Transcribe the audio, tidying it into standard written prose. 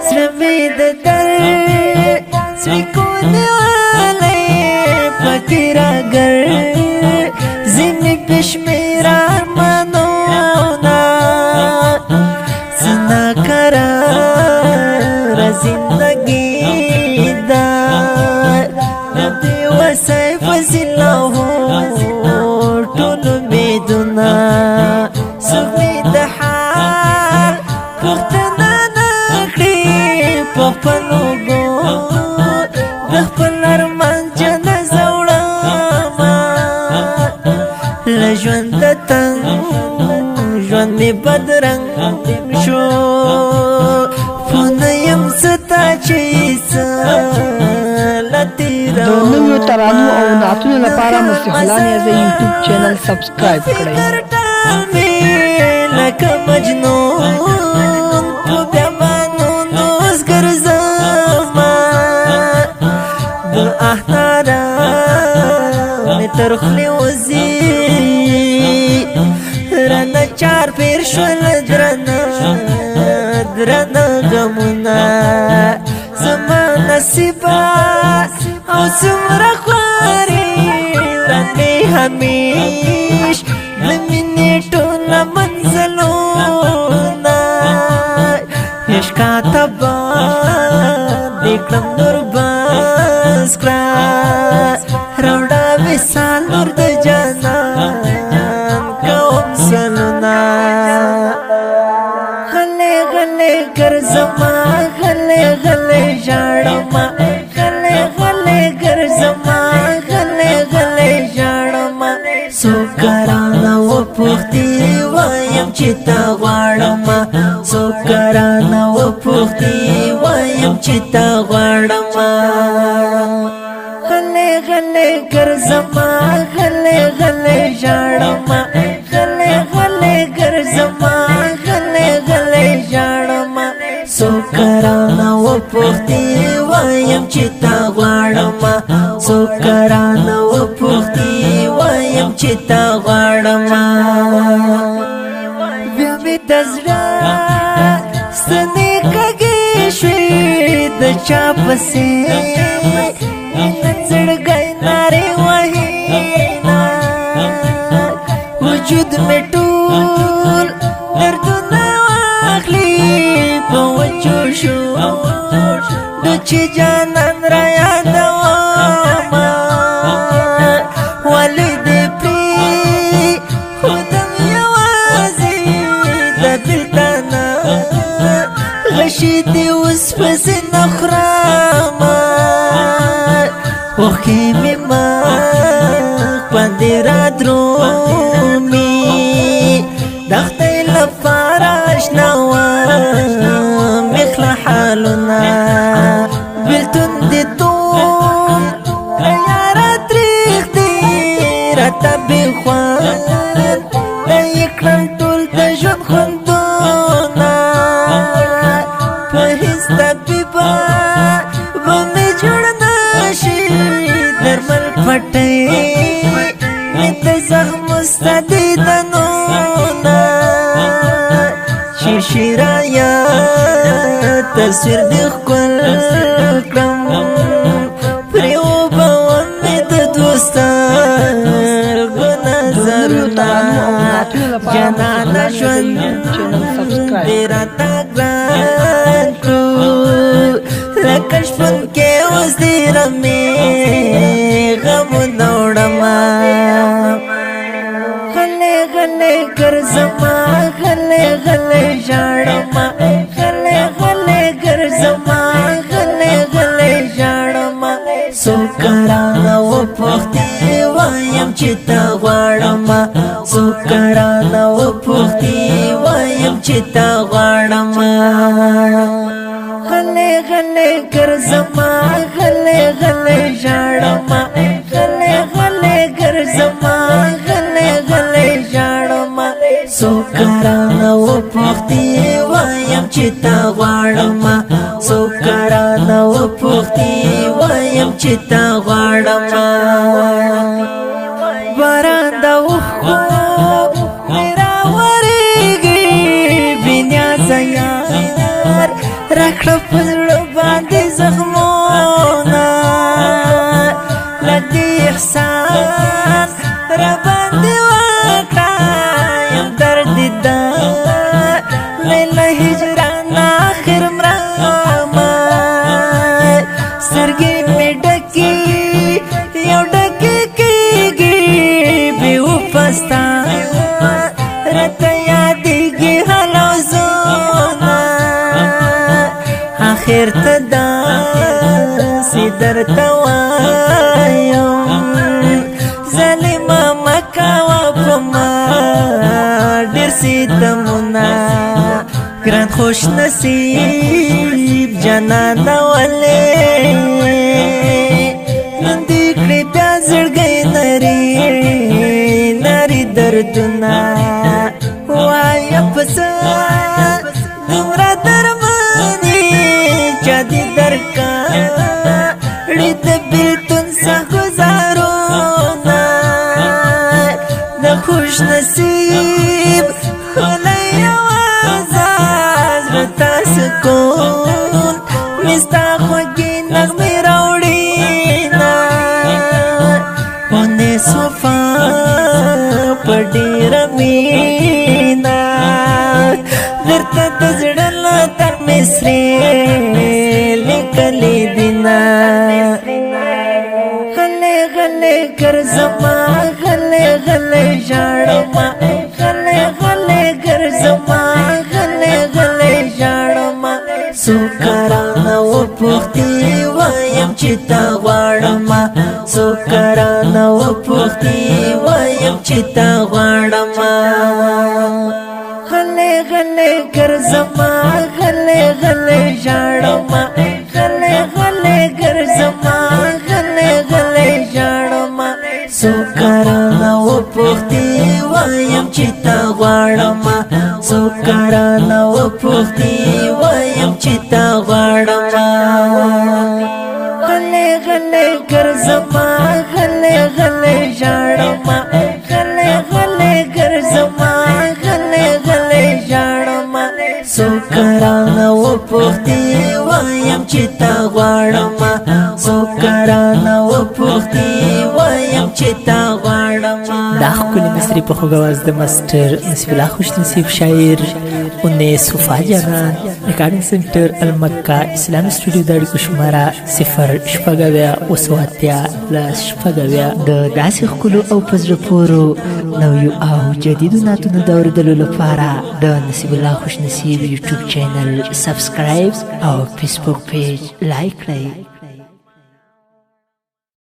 سمید در سکون والی فکر اگر زمین پیش میرا منونا سنا قرار زندگی دار ندی وسای فزلاه طول میدونا سمید حال پختنا نکړي په پلوګو د خپل ارمان جنه زوړم له ژوند تنګ ژوند می بدرنګ شو فونه يم ستا چې لتیر د نویو ترانو او نعتونو لپاره مستحلان یې یوټیوب چینل سبسکرایب کړئ لکه مجنون په بیابانو نوز ګرځم د احتارا مې تر خولې وځي رانه چار پیر شول درنه غمونه زما نصیبه او څومره خوارې ورانې همیش د مینې ټوله منزلونه عشقه تبا د کړم نور بس کړه راوړه وصال نور د جانان کوم سلونه غلې غلې ګرځما غلې غلې ژاړما غلې غلې ګرځما غلې غلې ژاړما سو کرانه و پوښتې وایم چې تا غواړم سو کرانه و پوښتې وایم چې تا غواړم غلې غلې ګرځما غلې غلې ژاړما غلې غلې ګرځما غلې غلې ژاړما سو کرانه و پوښتې وایم چې تا غواړم سو کرانه و پوښتې وایم چې تا غواړم بیا مې د زړه ستنې کږې شوې د چا پسې زړګی نارې وهي وجود مې ټول دردونه واخلي په وچو شو د چې جانان را یادوم ولې دې پرېښودم یوازې د بېلتانه غشي دې اوس پسې نه خورم اوښکې مې مخ باندې را درومي د خدای لپاره اشنا وم مخله حالونه بېلتون دې توم یاره تریخ دې راته بېخوند دا یې کړم ټول د ژوند خوندونه په هېڅ طبیبه به مې جوړ نشي درمل پټۍ مې د زخمو ستا دیدنونه شیشې رایاد تصویر دې ښکل کړم پرې وبوم مې د دوسترګو نظرونه جانانه ژوند دې راته ګران کړو لکه شپون کې اوس دې رمې غمونه وړمه غلې غلې ګرځما غلې غلې ژاړما غلې غلې ګرځما غلې غلې ژاړما څو کرانه و پوښتې وایم چې تا غواړم څو کرانه و پوښتې وایم چې تا غواړم غلې غلې ګرځما غلې غلې ژاړما غلې غلې ګرځما غلې غلې ژاړما څو کرانه و پوښتې وایم چې تا غواړم څو کرانه و پوښتې وایم چې تا غواړم باران د اوښکو مې راورېږي بې نیاز وینار راکړه په زړه باندې زخمونه لږ احسان را باندې وکړه یم درد دا لیلا هجران آخر مرامه سترګې مې ډکې یو ډکې کېږي بې وفستا راته یادېږي حال او زونه آخر ته داسې درته وایم ظالمه مه کوه په ما ډېر ستمونه ګران خوش نصیب جانانه ولې نن دې کړې بیا زړګی نري دردونه وایم په څه دومره درمنې چا دې درکړې د بېلتون سهګزارونه د خوش نصیب ښکلی سکون مستا خوږې نغمې راوړینا اونیس وفا په ډېره مینا درته د زړه له تر مې سرې لیکلې دينا غلې غلې ګرځما غلې غلې ژاړما غلې غلې ګرځما سوکرانه و پوښتې وایم چې تا غواړم سوکرانه و پوښتې وایم چې تا غواړم غلې غلې ګرځما غلې غلې ژاړم غلې غلې ګرځما غلې غلې ژاړم سوکرانه و پوښتې وایم چې تا غواړم سوکرانه و پوښتې وایم چې تا غواړم غلې غلې ګرځما غلې غلې ژاړم غلې غلې ګرځما غلې غلې ژاړم سوکرانه و پوښتې وایم چې تا غواړم سوکرانه و پوښتې وایم چې تا غواړم دا ښکلې مصري په خوږ اواز د ماسټر نصیب الله خوش نصیب شاعر انیس وفا جانان ریکارډینګ سنټر المکه اسلامي سټوډیو د اړیکو شماره 0 د داسې ښکلو او په زړه پورو نویو او جدیدو نعتونو د اورېدلو لپاره د نصیب الله خوش نصیب یوټیوب چینل سبسکرایب او فیسبوک پیج لایک کړئ